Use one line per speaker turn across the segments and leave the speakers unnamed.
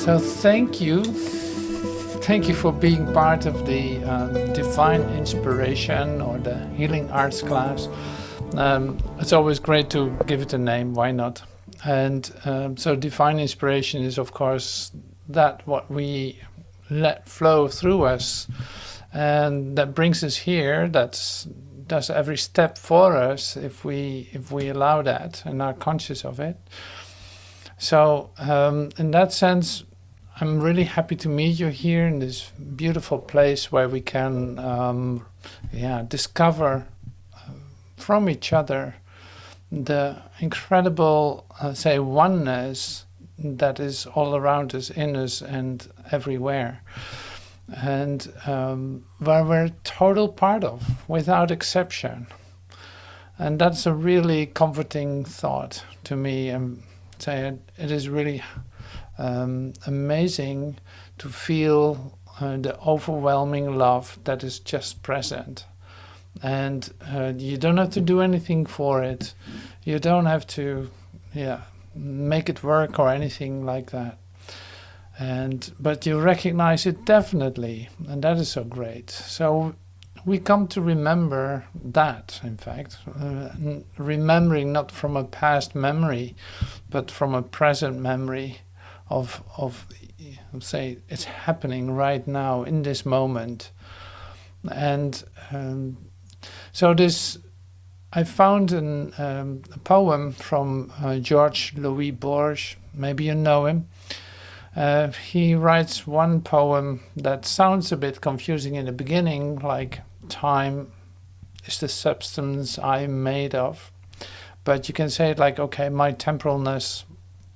So thank you. Thank you for being part of the Divine Inspiration or the Healing Arts class. It's always great to give it a name, why not? And so Divine Inspiration is, of course, that what we let flow through us, and that brings us here. Does every step for us if we allow that and are conscious of it. So in that sense, I'm really happy to meet you here in this beautiful place where we can discover from each other the incredible, say, oneness that is all around us, in us and everywhere. And where we're a total part of, without exception. And that's a really comforting thought to me. And say it is really amazing to feel the overwhelming love that is just present. And you don't have to do anything for it. You don't have to make it work or anything like that. But you recognize it definitely, and that is so great. So we come to remember that, in fact, remembering not from a past memory, but from a present memory of say, it's happening right now in this moment. And so this, I found a poem from George Louis Borges. Maybe you know him. He writes one poem that sounds a bit confusing in the beginning, like time is the substance I'm made of. But you can say it like, okay, my temporalness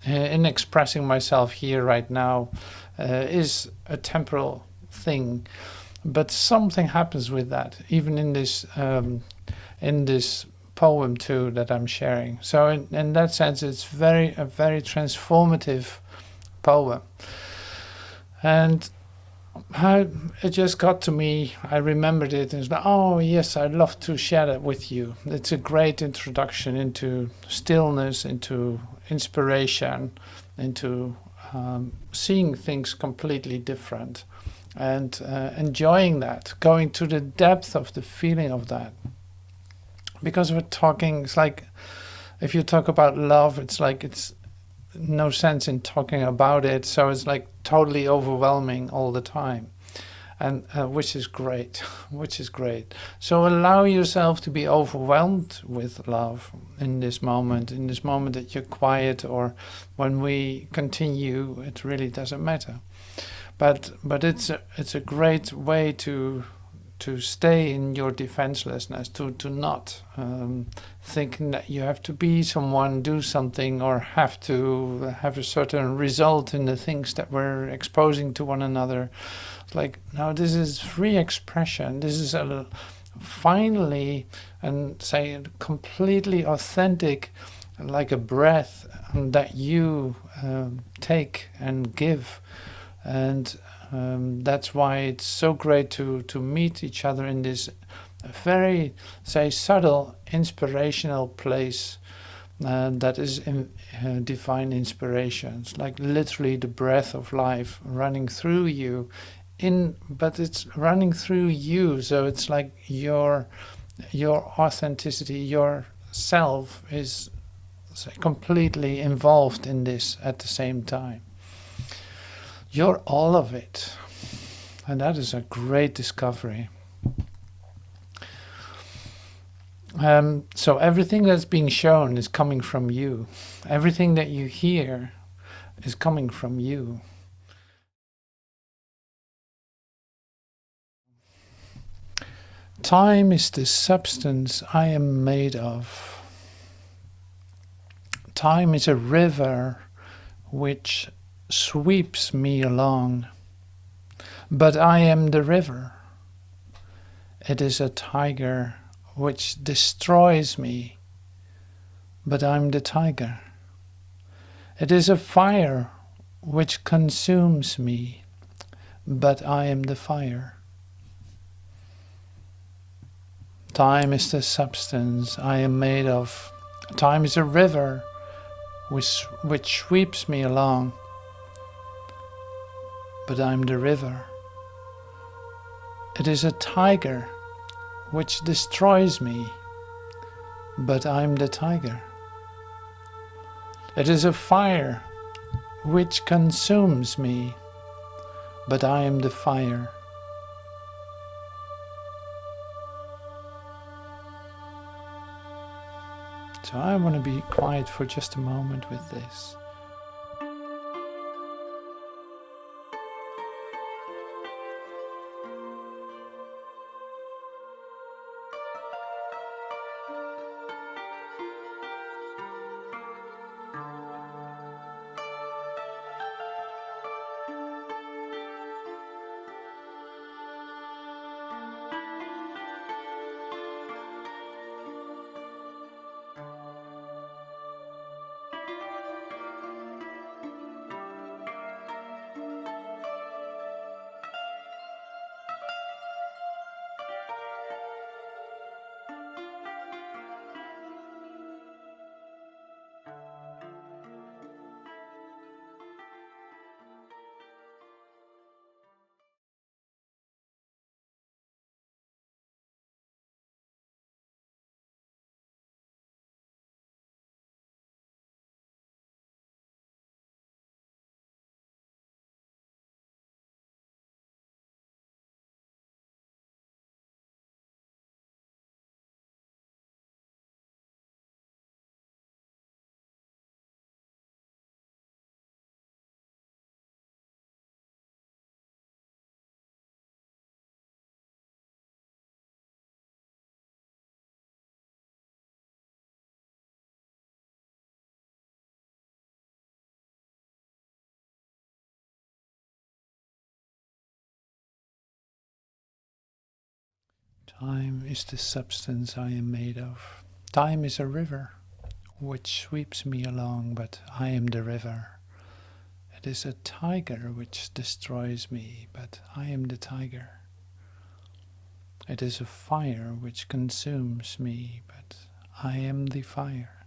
in expressing myself here right now is a temporal thing. But something happens with that, even in this poem too that I'm sharing. So in that sense, it's a very transformative poem. And how it just got to me, I remembered it and was like, oh yes, I'd love to share that with you. It's a great introduction into stillness, into inspiration, into seeing things completely different, and enjoying that, going to the depth of the feeling of that. Because we're talking, it's like, if you talk about love, it's like it's no sense in talking about it, so it's like totally overwhelming all the time, and which is great. So allow yourself to be overwhelmed with love in this moment that you're quiet, or when we continue, it really doesn't matter. But it's a great way to stay in your defenselessness, to not think that you have to be someone, do something, or have to have a certain result in the things that we're exposing to one another. It's like, no, this is free expression. This is finally, and say, completely authentic, like a breath that you take and give. And that's why it's so great to meet each other in this very, say, subtle, inspirational place that is divine inspiration. It's like literally the breath of life running through you, but it's running through you. So it's like your authenticity, your self is, say, completely involved in this at the same time. You're all of it, and that is a great discovery. So everything that's being shown is coming from you. Everything that you hear is coming from you. Time is the substance I am made of. Time is a river which sweeps me along, but I am the river. It is a tiger which destroys me, but I'm the tiger. It is a fire which consumes me, but I am the fire. Time is the substance I am made of. Time is a river which sweeps me along, but I'm the river. It is a tiger which destroys me, but I'm the tiger. It is a fire which consumes me, but I am the fire. So I want to be quiet for just a moment with this. Time is the substance I am made of. Time is a river which sweeps me along, but I am the river. It is a tiger which destroys me, but I am the tiger. It is a fire which consumes me, but I am the fire.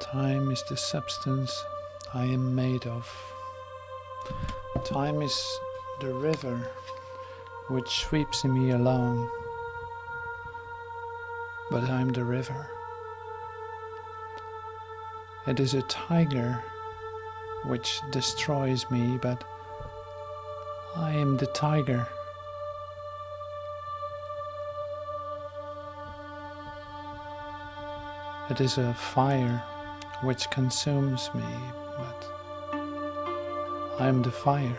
Time is the substance I am made of. Time is the river which sweeps me along, but I'm the river. It is a tiger which destroys me, but I am the tiger. It is a fire which consumes me, but I am the fire.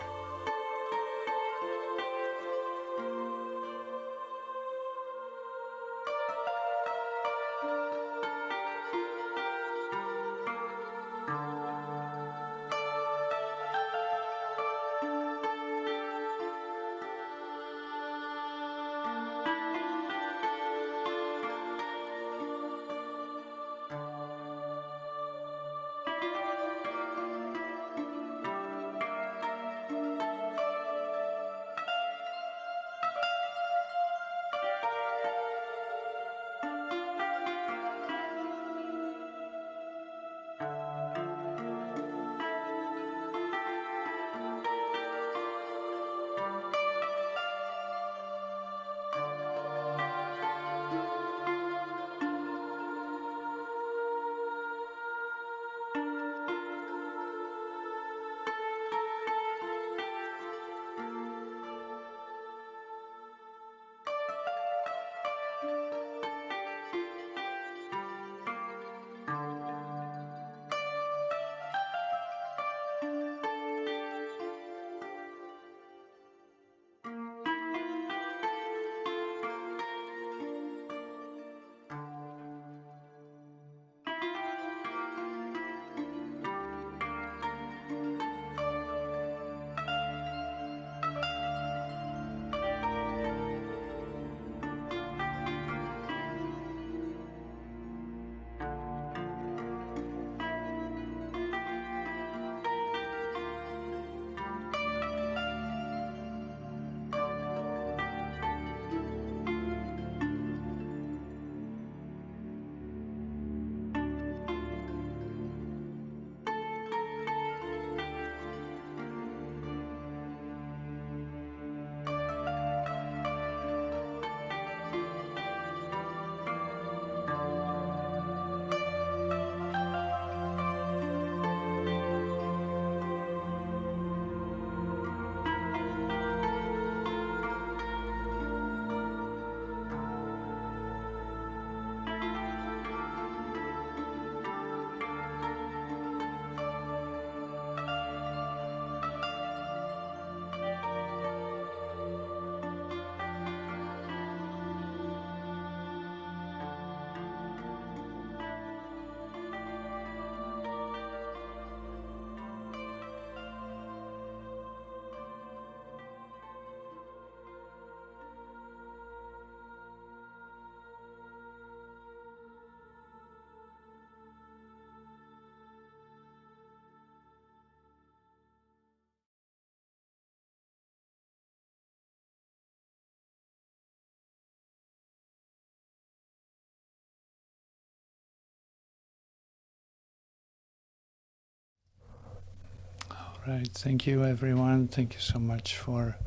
Right, thank you everyone. Thank you so much for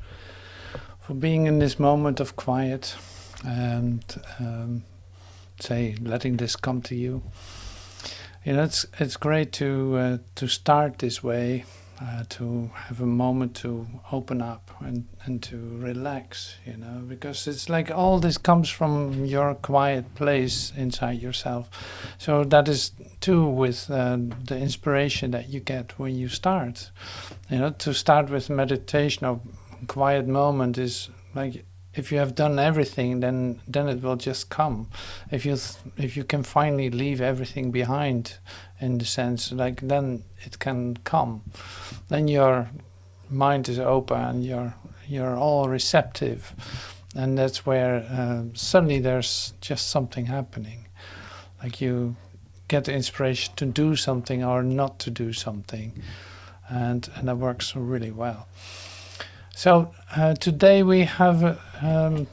being in this moment of quiet and letting this come to you. You know, it's great to start this way, to have a moment to open up and to relax, you know, because it's like all this comes from your quiet place inside yourself. So that is too with the inspiration that you get when you start. You know, to start with meditation or quiet moment is like, if you have done everything, then it will just come. If you can finally leave everything behind, in the sense, like, then it can come. Then your mind is open, you're all receptive, and that's where suddenly there's just something happening. Like you get the inspiration to do something or not to do something, and that works really well. So today we have, a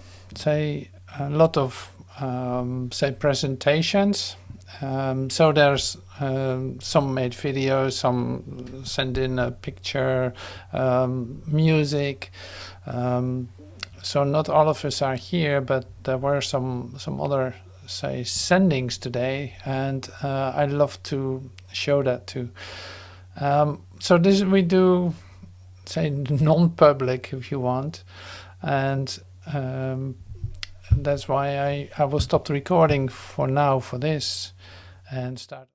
lot of, presentations, So there's some made videos, some send in a picture, music. So not all of us are here, but there were some other, say, sendings today, and I'd love to show that too. So this we do, say, non-public if you want, and that's why I will stop the recording for now for this and start.